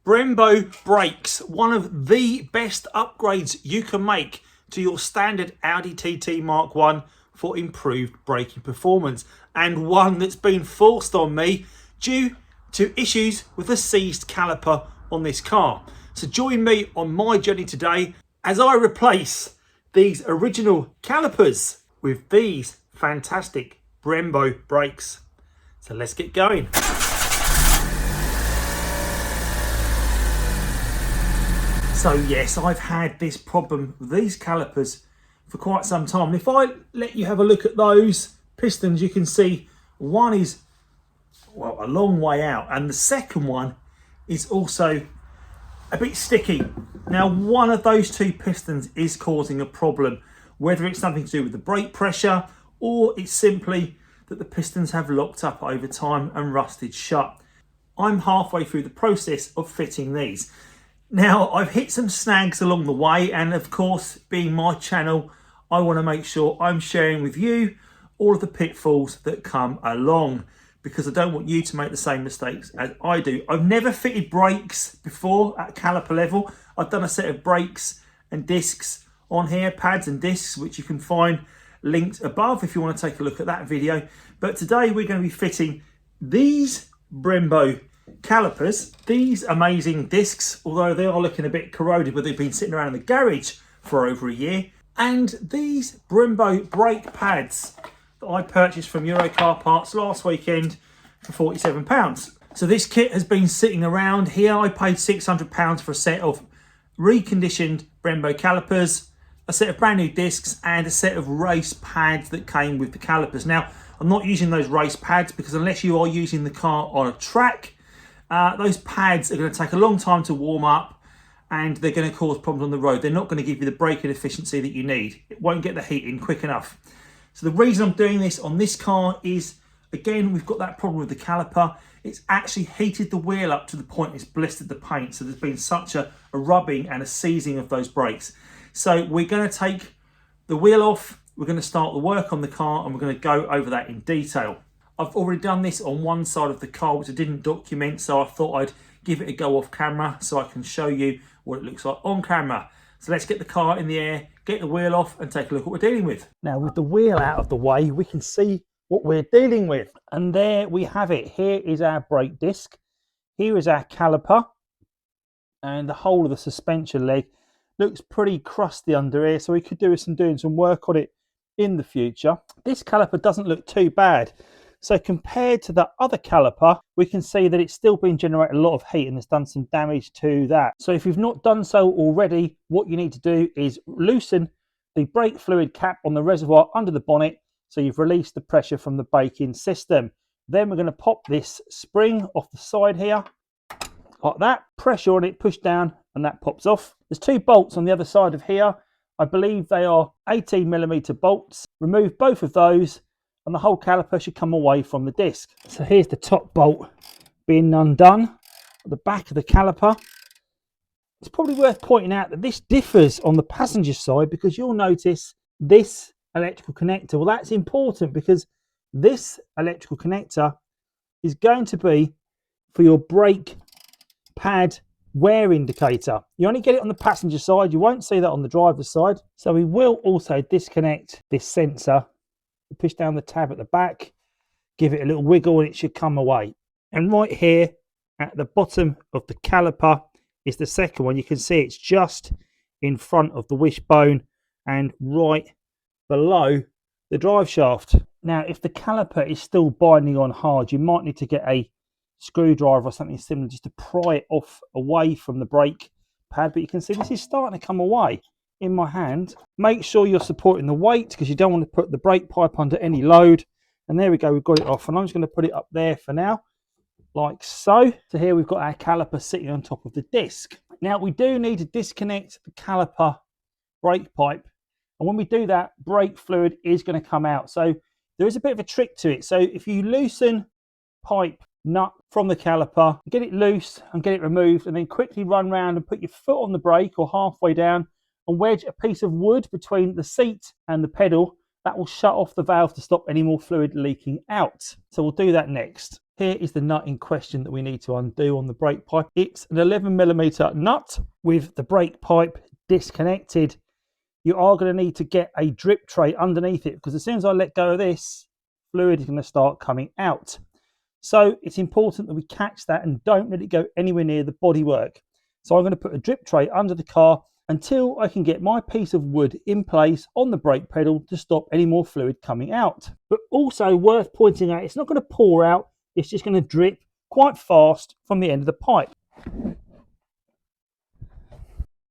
Brembo brakes, one of the best upgrades you can make to your standard Audi TT Mk1 for improved braking performance, and one that's been forced on me due to issues with a seized caliper on this car. So join me on my journey today as I replace these original calipers with these fantastic Brembo brakes. So let's get going. So yes, I've had this problem with these calipers for quite some time. And if I let you have a look at those pistons, you can see one is, well, a long way out, and the second one is also a bit sticky. Now, one of those two pistons is causing a problem, whether it's something to do with the brake pressure or it's simply that the pistons have locked up over time and rusted shut. I'm halfway through the process of fitting these. Now, I've hit some snags along the way, and of course, being my channel, I want to make sure I'm sharing with you all of the pitfalls that come along, because I don't want you to make the same mistakes as I do. I've never fitted brakes before at caliper level. I've done a set of brakes and discs on here, pads and discs, which you can find linked above if you want to take a look at that video. But today we're going to be fitting these Brembo calipers, these amazing discs, although they are looking a bit corroded, but they've been sitting around in the garage for over a year, and these Brembo brake pads that I purchased from Euro Car Parts last weekend for £47. So this kit has been sitting around here. I paid £600 for a set of reconditioned Brembo calipers, a set of brand new discs, and a set of race pads that came with the calipers. Now, I'm not using those race pads because unless you are using the car on a track, those pads are going to take a long time to warm up and they're going to cause problems on the road. They're not going to give you the braking efficiency that you need. It won't get the heat in quick enough. So the reason I'm doing this on this car is, again, we've got that problem with the caliper. It's actually heated the wheel up to the point it's blistered the paint. So there's been such a rubbing and a seizing of those brakes. So we're going to take the wheel off. We're going to start the work on the car and we're going to go over that in detail. I've already done this on one side of the car, which I didn't document, so I thought I'd give it a go off camera so I can show you what it looks like on camera. So let's get the car in the air, get the wheel off and take a look at what we're dealing with. Now, with the wheel out of the way, we can see what we're dealing with. And there we have it. Here is our brake disc. Here is our caliper. And the whole of the suspension leg looks pretty crusty under here, so we could do with doing some work on it in the future. This caliper doesn't look too bad. So compared to the other caliper, we can see that it's still been generating a lot of heat and has done some damage to that. So if you've not done so already, what you need to do is loosen the brake fluid cap on the reservoir under the bonnet so you've released the pressure from the braking system. Then we're going to pop this spring off the side here, like that. Pressure on it, push down, and that pops off. There's two bolts on the other side of here. I believe they are 18mm bolts. Remove both of those, and the whole caliper should come away from the disc. So here's the top bolt being undone at the back of the caliper. It's probably worth pointing out that this differs on the passenger side, because you'll notice this electrical connector. Well, that's important because this electrical connector is going to be for your brake pad wear indicator. You only get it on the passenger side. You won't see that on the driver's side. So we will also disconnect this sensor. Push down the tab at the back, give it a little wiggle, and it should come away. And right here at the bottom of the caliper is the second one. You can see it's just in front of the wishbone and right below the drive shaft. Now, if the caliper is still binding on hard, you might need to get a screwdriver or something similar just to pry it off away from the brake pad. But you can see this is starting to come away in my hand. Make sure you're supporting the weight because you don't want to put the brake pipe under any load. And there we go, we've got it off, and I'm just going to put it up there for now, like so. So here we've got our caliper sitting on top of the disc. Now we do need to disconnect the caliper brake pipe, and when we do that, brake fluid is going to come out. So there is a bit of a trick to it. So if you loosen pipe nut from the caliper, get it loose and get it removed, and then quickly run round and put your foot on the brake or halfway down and wedge a piece of wood between the seat and the pedal, that will shut off the valve to stop any more fluid leaking out. So we'll do that next. Here is the nut in question that we need to undo on the brake pipe. It's an 11mm nut with the brake pipe disconnected. You are going to need to get a drip tray underneath it, because as soon as I let go of this, fluid is going to start coming out. So it's important that we catch that and don't let it go anywhere near the bodywork. So I'm going to put a drip tray under the car until I can get my piece of wood in place on the brake pedal to stop any more fluid coming out. But also worth pointing out, it's not going to pour out, it's just going to drip quite fast from the end of the pipe.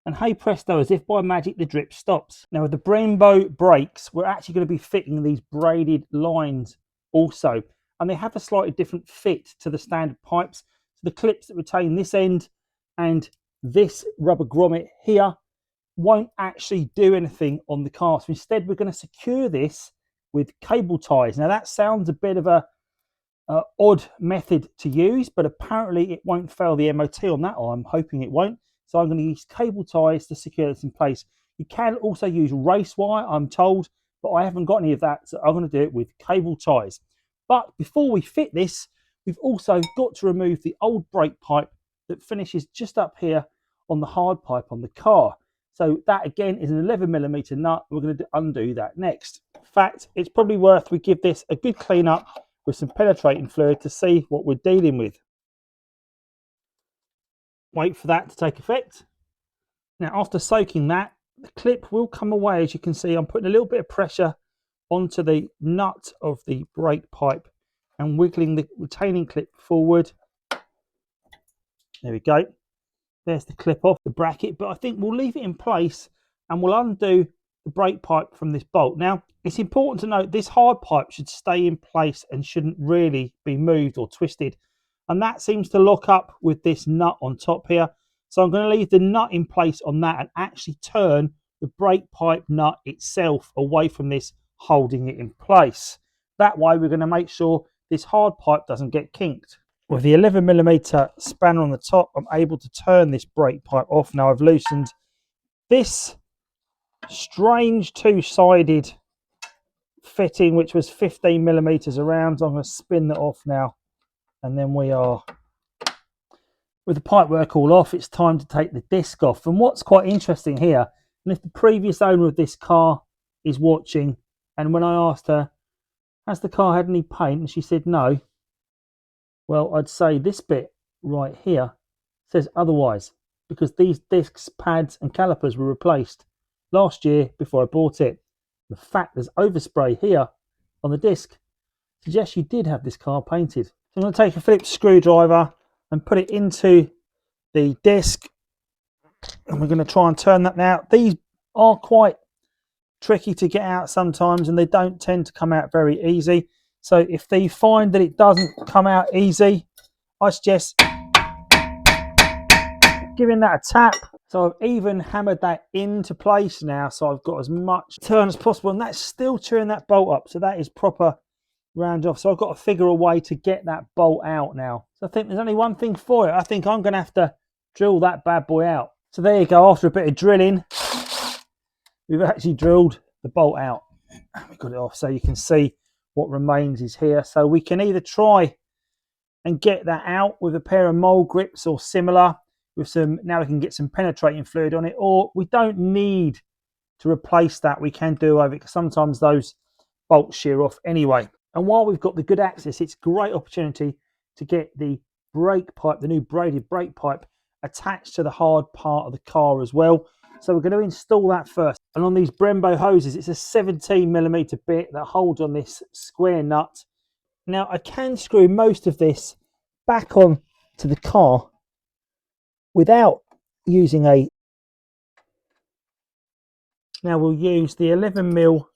And hey presto, as if by magic, the drip stops. Now with the Brembo brakes, we're actually going to be fitting these braided lines also. And they have a slightly different fit to the standard pipes. So the clips that retain this end and this rubber grommet here won't actually do anything on the car. So instead, we're going to secure this with cable ties. Now that sounds a bit of a odd method to use, but apparently it won't fail the MOT on that, or I'm hoping it won't. So I'm going to use cable ties to secure this in place. You can also use race wire, I'm told, but I haven't got any of that, so I'm going to do it with cable ties. But before we fit this, we've also got to remove the old brake pipe that finishes just up here on the hard pipe on the car. So that again is an 11mm nut. We're going to undo that next. In fact, it's probably worth we give this a good clean up with some penetrating fluid to see what we're dealing with. Wait for that to take effect. Now after soaking that, the clip will come away. As you can see, I'm putting a little bit of pressure onto the nut of the brake pipe and wiggling the retaining clip forward. There we go. There's the clip off the bracket, but I think we'll leave it in place and we'll undo the brake pipe from this bolt. Now, it's important to note this hard pipe should stay in place and shouldn't really be moved or twisted. And that seems to lock up with this nut on top here. So I'm going to leave the nut in place on that and actually turn the brake pipe nut itself away from this, holding it in place. That way we're going to make sure this hard pipe doesn't get kinked. With the 11mm spanner on the top, I'm able to turn this brake pipe off. Now I've loosened this strange two-sided fitting, which was 15mm around. I'm going to spin that off now, and then we are, with the pipework all off, it's time to take the disc off. And what's quite interesting here, and if the previous owner of this car is watching, and when I asked her, has the car had any paint, and she said no, well, I'd say this bit right here says otherwise, because these discs, pads and calipers were replaced last year before I bought it. The fact there's overspray here on the disc suggests you did have this car painted. So I'm going to take a Phillips screwdriver and put it into the disc, and we're going to try and turn that now. These are quite tricky to get out sometimes, and they don't tend to come out very easy. So if you find that it doesn't come out easy, I suggest giving that a tap. So I've even hammered that into place now, so I've got as much turn as possible, and that's still chewing that bolt up, so that is proper round off. So I've got to figure a way to get that bolt out now. So I think there's only one thing for it. I think I'm going to have to drill that bad boy out. So there you go. After a bit of drilling, we've actually drilled the bolt out. We got it off, so you can see what remains is here. So we can either try and get that out with a pair of mould grips or similar, with some, now we can get some penetrating fluid on it, or we don't need to replace that. We can do over it, because sometimes those bolts shear off anyway. And while we've got the good access, it's a great opportunity to get the brake pipe, the new braided brake pipe, attached to the hard part of the car as well. So we're going to install that first. And on these Brembo hoses, it's a 17mm bit that holds on this square nut. Now I can screw most of this back on to the car without using a... Now we'll use the 11mm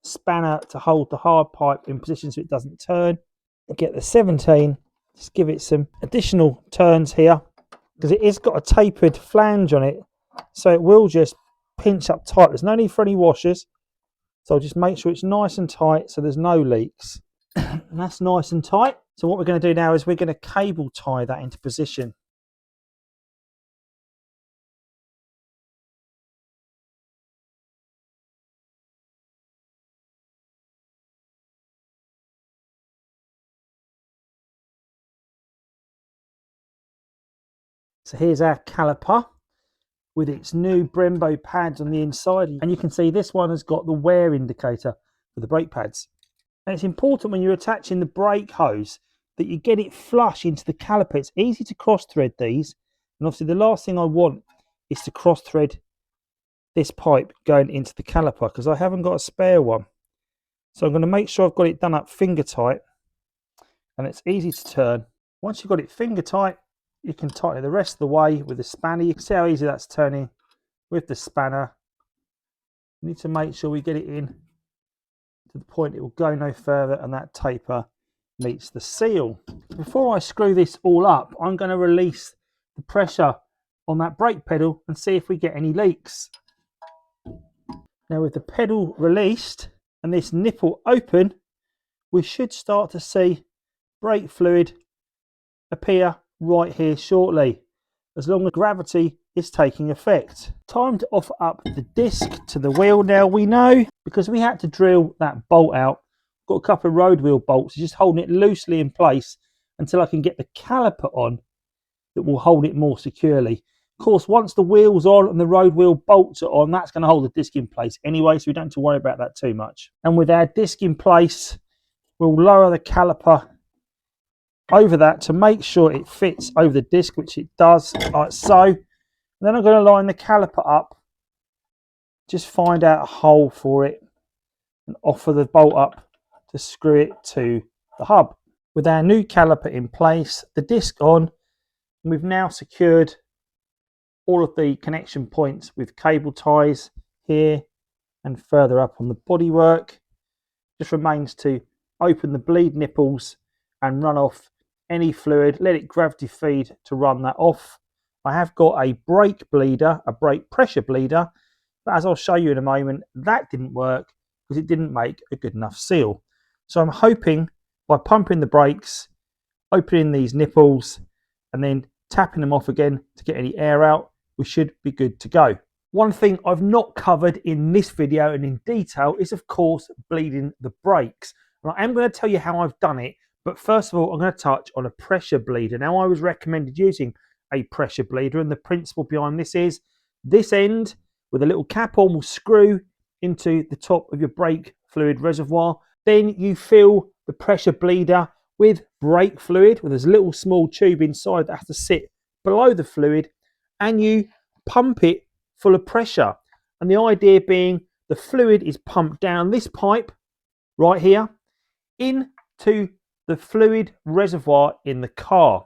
spanner to hold the hard pipe in position so it doesn't turn. We'll get the 17, just give it some additional turns here, because it has got a tapered flange on it, so it will just pinch up tight. There's no need for any washers, so I'll just make sure it's nice and tight so there's no leaks. And that's nice and tight. So what we're going to do now is we're going to cable tie that into position. So here's our caliper with its new Brembo pads on the inside. And you can see this one has got the wear indicator for the brake pads. And it's important when you're attaching the brake hose that you get it flush into the caliper. It's easy to cross thread these. And obviously the last thing I want is to cross thread this pipe going into the caliper because I haven't got a spare one. So I'm going to make sure I've got it done up finger tight and it's easy to turn. Once you've got it finger tight, you can tighten it the rest of the way with the spanner. You can see how easy that's turning with the spanner. We need to make sure we get it in to the point it will go no further and that taper meets the seal. Before I screw this all up, I'm going to release the pressure on that brake pedal and see if we get any leaks. Now with the pedal released and this nipple open, we should start to see brake fluid appear right here shortly, as long as gravity is taking effect. Time to offer up the disc to the wheel. Now we know, because we had to drill that bolt out, got a couple of road wheel bolts, just holding it loosely in place until I can get the caliper on that will hold it more securely. Of course, once the wheel's on and the road wheel bolts are on, that's going to hold the disc in place anyway, so we don't have to worry about that too much. And with our disc in place, we'll lower the caliper over that to make sure it fits over the disc, which it does, like so. And then I'm going to line the caliper up, just find out a hole for it and offer the bolt up to screw it to the hub. With our new caliper in place, the disc on, we've now secured all of the connection points with cable ties here and further up on the bodywork. Just remains to open the bleed nipples and run off any fluid, let it gravity feed to run that off. I have got a brake bleeder, a brake pressure bleeder, but as I'll show you in a moment, that didn't work because it didn't make a good enough seal. So I'm hoping by pumping the brakes, opening these nipples and then tapping them off again to get any air out, we should be good to go. One thing I've not covered in this video and in detail is of course bleeding the brakes. And I am going to tell you how I've done it, but first of all I'm going to touch on a pressure bleeder. Now I was recommended using a pressure bleeder, and the principle behind this is this end with a little cap on will screw into the top of your brake fluid reservoir. Then you fill the pressure bleeder with brake fluid, where there's a little small tube inside that has to sit below the fluid, and you pump it full of pressure. And the idea being the fluid is pumped down this pipe right here into the fluid reservoir in the car,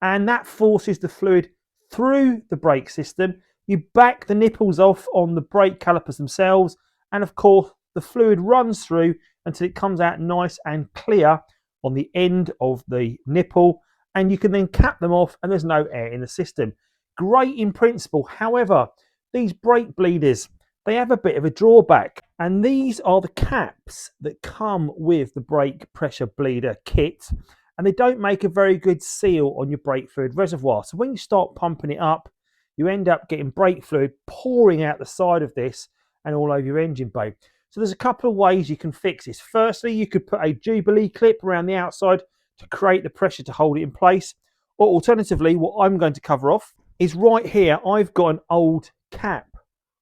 and that forces the fluid through the brake system. You back the nipples off on the brake calipers themselves, and of course the fluid runs through until it comes out nice and clear on the end of the nipple, and you can then cap them off and there's no air in the system. Great in principle. However, these brake bleeders, they have a bit of a drawback, and these are the caps that come with the brake pressure bleeder kit, and they don't make a very good seal on your brake fluid reservoir. So when you start pumping it up, you end up getting brake fluid pouring out the side of this and all over your engine bay. So there's a couple of ways you can fix this. Firstly, you could put a Jubilee clip around the outside to create the pressure to hold it in place. Or alternatively, what I'm going to cover off is right here, I've got an old cap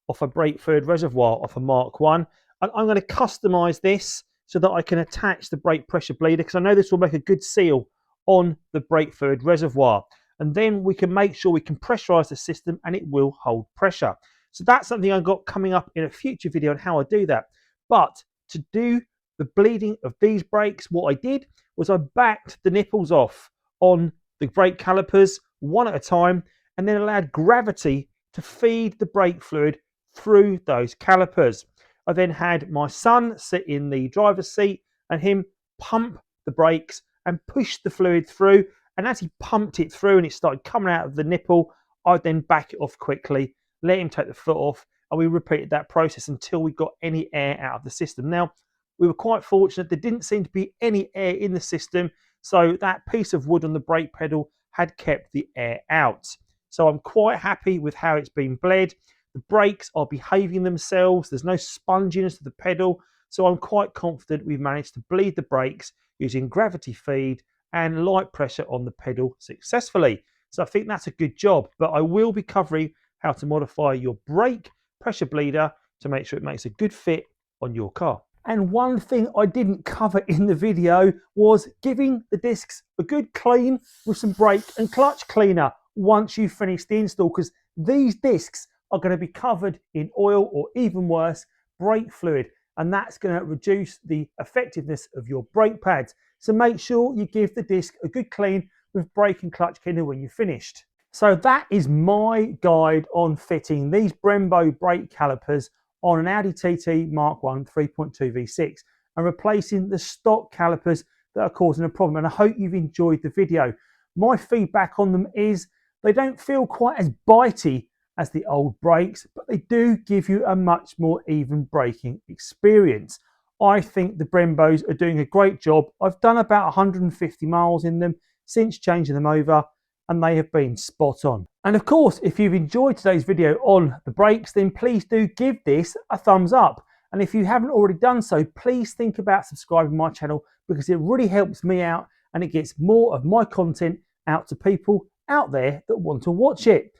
off a brake fluid reservoir off a Mark 1. And I'm going to customize this so that I can attach the brake pressure bleeder, because I know this will make a good seal on the brake fluid reservoir. And then we can make sure we can pressurize the system and it will hold pressure. So that's something I've got coming up in a future video on how I do that. But to do the bleeding of these brakes, what I did was I backed the nipples off on the brake calipers one at a time, and then allowed gravity to feed the brake fluid through those calipers. I then had my son sit in the driver's seat and him pump the brakes and push the fluid through. And as he pumped it through and it started coming out of the nipple, I'd then back it off quickly, let him take the foot off, and we repeated that process until we got any air out of the system. Now, we were quite fortunate. There didn't seem to be any air in the system, so that piece of wood on the brake pedal had kept the air out. So I'm quite happy with how it's been bled. The brakes are behaving themselves. There's no sponginess to the pedal, so I'm quite confident we've managed to bleed the brakes using gravity feed and light pressure on the pedal successfully. So I think that's a good job, but I will be covering how to modify your brake pressure bleeder to make sure it makes a good fit on your car. And one thing I didn't cover in the video was giving the discs a good clean with some brake and clutch cleaner once you finish the install, because these discs are going to be covered in oil or even worse, brake fluid, and that's going to reduce the effectiveness of your brake pads. So make sure you give the disc a good clean with brake and clutch cleaner when you're finished. So that is my guide on fitting these Brembo brake calipers on an Audi TT Mk1 3.2 V6 and replacing the stock calipers that are causing a problem. And I hope you've enjoyed the video. My feedback on them is they don't feel quite as bitey as the old brakes, but they do give you a much more even braking experience. I think the Brembos are doing a great job. I've done about 150 miles in them since changing them over, and they have been spot on. And of course, if you've enjoyed today's video on the brakes, then please do give this a thumbs up. And if you haven't already done so, please think about subscribing to my channel, because it really helps me out and it gets more of my content out to people out there that want to watch it.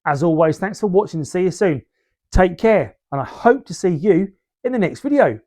As always, thanks for watching and see you soon. Take care, and I hope to see you in the next video.